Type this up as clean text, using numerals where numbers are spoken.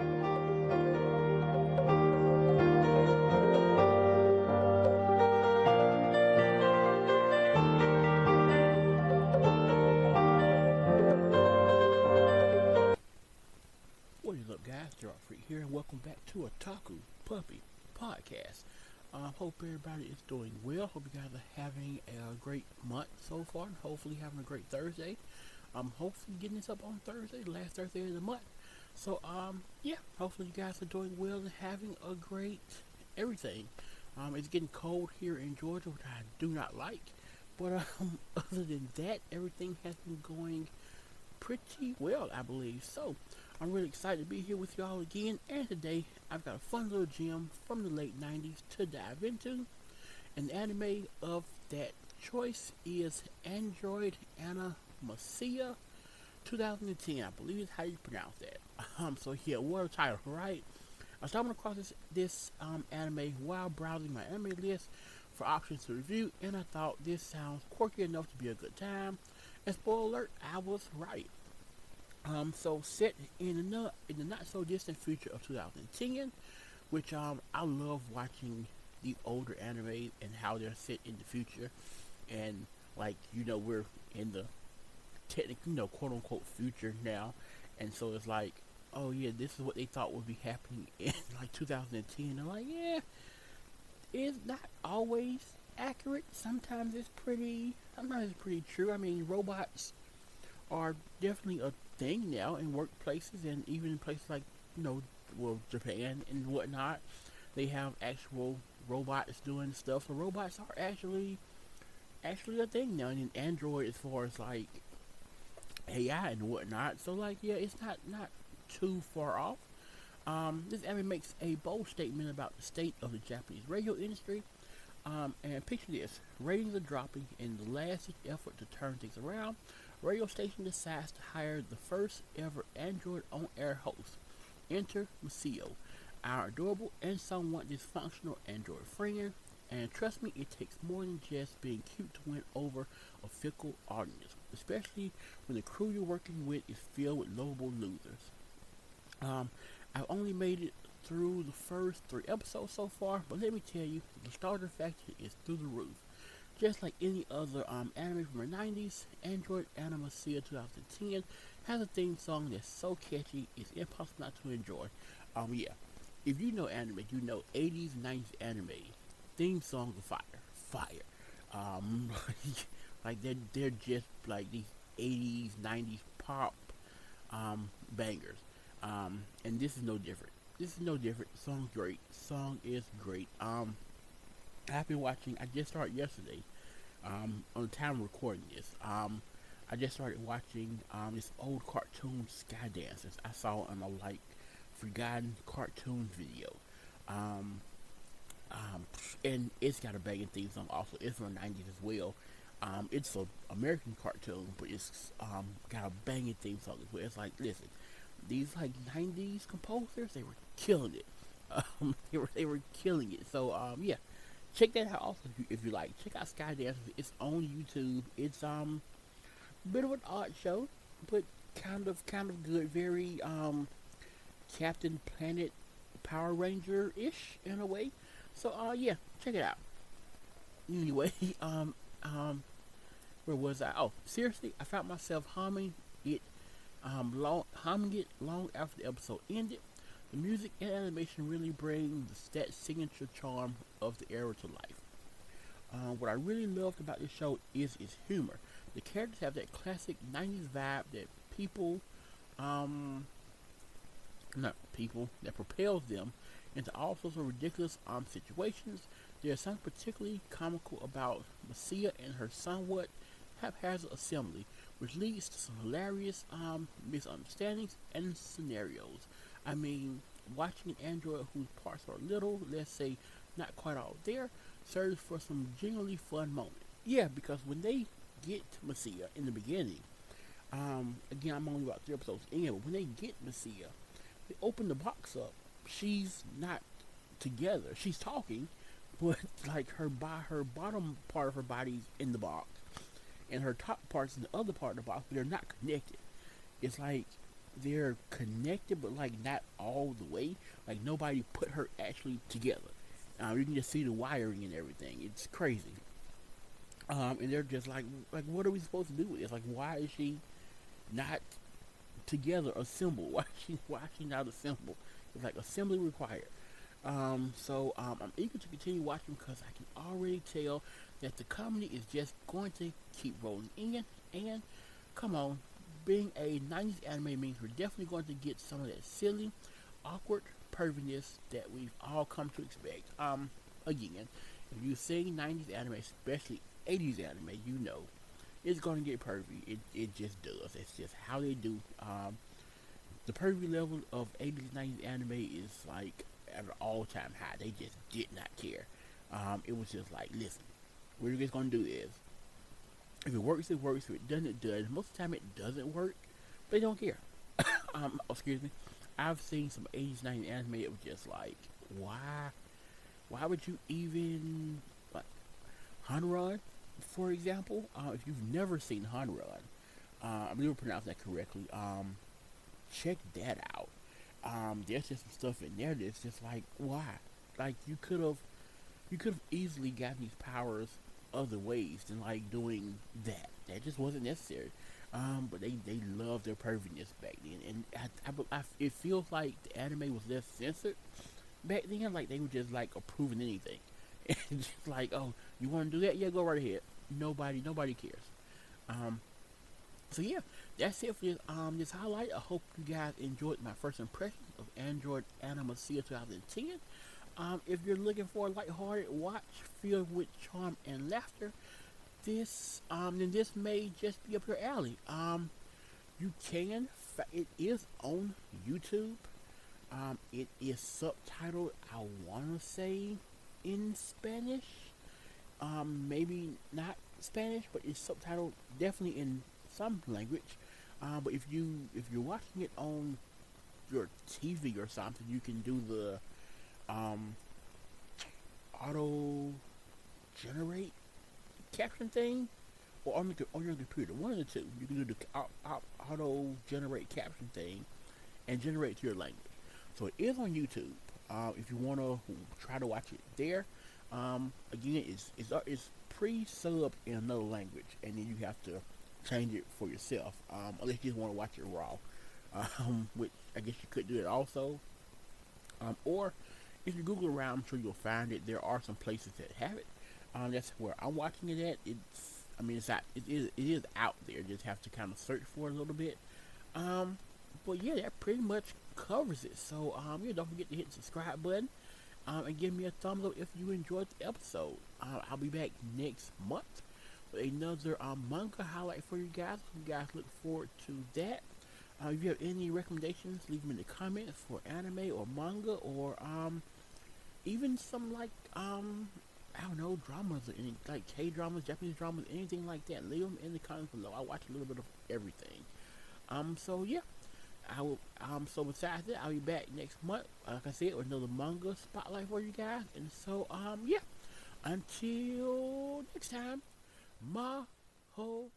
What is up, guys? Gerard Freak here, and welcome back to Otaku Puppy Podcast. Hope everybody is doing well. Hope you guys are having a great month so far, and hopefully having a great Thursday. Hopefully getting this up on Thursday, the last Thursday of the month. So, yeah, hopefully you guys are doing well and having a great everything. It's getting cold here in Georgia, which I do not like. But, other than that, everything has been going pretty well, I believe. So, I'm really excited to be here with y'all again, and today I've got a fun little gem from the late 90s to dive into. And the anime of that choice is Android Animacia 2010, I believe is how you pronounce that. So yeah, what a title, right? I stumbled across this anime while browsing my anime list for options to review, and I thought this sounds quirky enough to be a good time. And spoiler alert, I was right. So set in the not so distant future of 2010, which I love watching the older anime and how they're set in the future, and like we're in the technically quote unquote future now, and so it's like, oh yeah, this is what they thought would be happening in like 2010. They're like, yeah, it's not always accurate. Sometimes it's pretty true. I mean, robots are definitely a thing now in workplaces, and even in places like Japan and whatnot. They have actual robots doing stuff. So robots are actually a thing now, and in Android as far as like AI and whatnot. So like, yeah, it's not too far off. This anime makes a bold statement about the state of the Japanese radio industry. And picture this: ratings are dropping, in the last effort to turn things around, radio station decides to hire the first ever Android on-air host. Enter Maico, our adorable and somewhat dysfunctional Android friend. And trust me, it takes more than just being cute to win over a fickle audience, especially when the crew you're working with is filled with lovable losers. I've only made it through the first 3 episodes so far, but let me tell you, the starter factor is through the roof. Just like any other anime from the 90s, Android Animacia 2010 has a theme song that's so catchy it's impossible not to enjoy. Yeah, if you know anime, you know 80s, 90s anime theme songs are fire. Like they're just like these 80s, 90s pop bangers. And this is no different. Song's great. Song is great. I've been watching. I just started yesterday. On the time of recording this, I just started watching this old cartoon Sky Dancers I saw on a like forgotten cartoon video. And it's got a banging theme song also. It's from the 90s as well. It's an American cartoon, but it's got a banging theme song as well. It's like, listen, these like 90s composers, they were killing it. They were killing it. So yeah, check that out also if you like. Check out Sky Dancers. It's on YouTube. It's a bit of an odd show, but kind of good. Very Captain Planet Power Ranger ish in a way. So yeah, check it out. Anyway, where was I? Oh, seriously, I found myself humming it long after the episode ended. The music and animation really bring that signature charm of the era to life. What I really loved about this show is its humor. The characters have that classic 90s vibe that propels them into all sorts of ridiculous situations. There's something particularly comical about Maico and her somewhat haphazard assembly, which leads to some hilarious misunderstandings and scenarios. I mean, watching an android whose parts are little, let's say not quite all there, serves for some genuinely fun moments. Yeah, because when they get Maico in the beginning, again, I'm only about 3 episodes in, but when they get Maico, they open the box up. She's not together. She's talking, but like her bottom part of her body's in the box, and her top part's in the other part of the box, but they're not connected. It's like they're connected, but like not all the way. Like nobody put her actually together. You can just see the wiring and everything. It's crazy. And they're just like, what are we supposed to do with this? Like, why is she not together, assembled? Why is she not assembled? It's like assembly required. I'm eager to continue watching because I can already tell that the comedy is just going to keep rolling in. And come on, being a 90s anime means we're definitely going to get some of that silly, awkward perviness that we've all come to expect. Again, if you've seen 90s anime, especially 80s anime, you know it's going to get pervy. It just does. It's just how they do. The pervy level of 80s, 90s anime is like at an all-time high. They just did not care. It was just like, listen, we're just going to do this. If it works, it works. If it doesn't, it does. Most of the time, it doesn't work. They don't care. Excuse me. I've seen some 80s, 90s anime. It was just like, why? Why would you even like Hanron, for example? If you've never seen Hanron, I believe I pronounced that correctly. Check that out. There's just some stuff in there that's just like, why? Like you could have easily gotten these powers other ways than like doing that. That just wasn't necessary. But they loved their perviness back then, and it feels like the anime was less censored back then. Like they were just like approving anything, and just like, oh, you want to do that? Yeah, go right ahead. Nobody cares. Um, so yeah, that's it for this highlight. I hope you guys enjoyed my first impression of Android Animacia 2010. If you're looking for a lighthearted watch filled with charm and laughter, then this may just be up your alley. You can, it is on YouTube. It is subtitled, I wanna say, in Spanish. Maybe not Spanish, but it's subtitled definitely in some language. But if you're watching it on your TV or something, you can do the auto generate caption thing, or on your computer. One of the two. You can do the auto generate caption thing and generate to your language. So it is on YouTube. If you want to try to watch it there, again, it's pre-sub in another language, and then you have to change it for yourself. Unless you just want to watch it raw, which I guess you could do it also. Or if you Google around, I'm sure you'll find it. There are some places that have it. That's where I'm watching it at. It is out there. Just have to kind of search for it a little bit. But yeah, that pretty much covers it. So yeah, don't forget to hit the subscribe button. And give me a thumbs up if you enjoyed the episode. I'll be back next month with another manga highlight for you guys. You guys look forward to that. If you have any recommendations, leave them in the comments for anime or manga, or even some like I don't know, dramas or any like K dramas, Japanese dramas, anything like that. Leave them in the comments below. I watch a little bit of everything. So yeah, I will. So besides that, I'll be back next month, like I said, with another manga spotlight for you guys. And so yeah, until next time, Maho.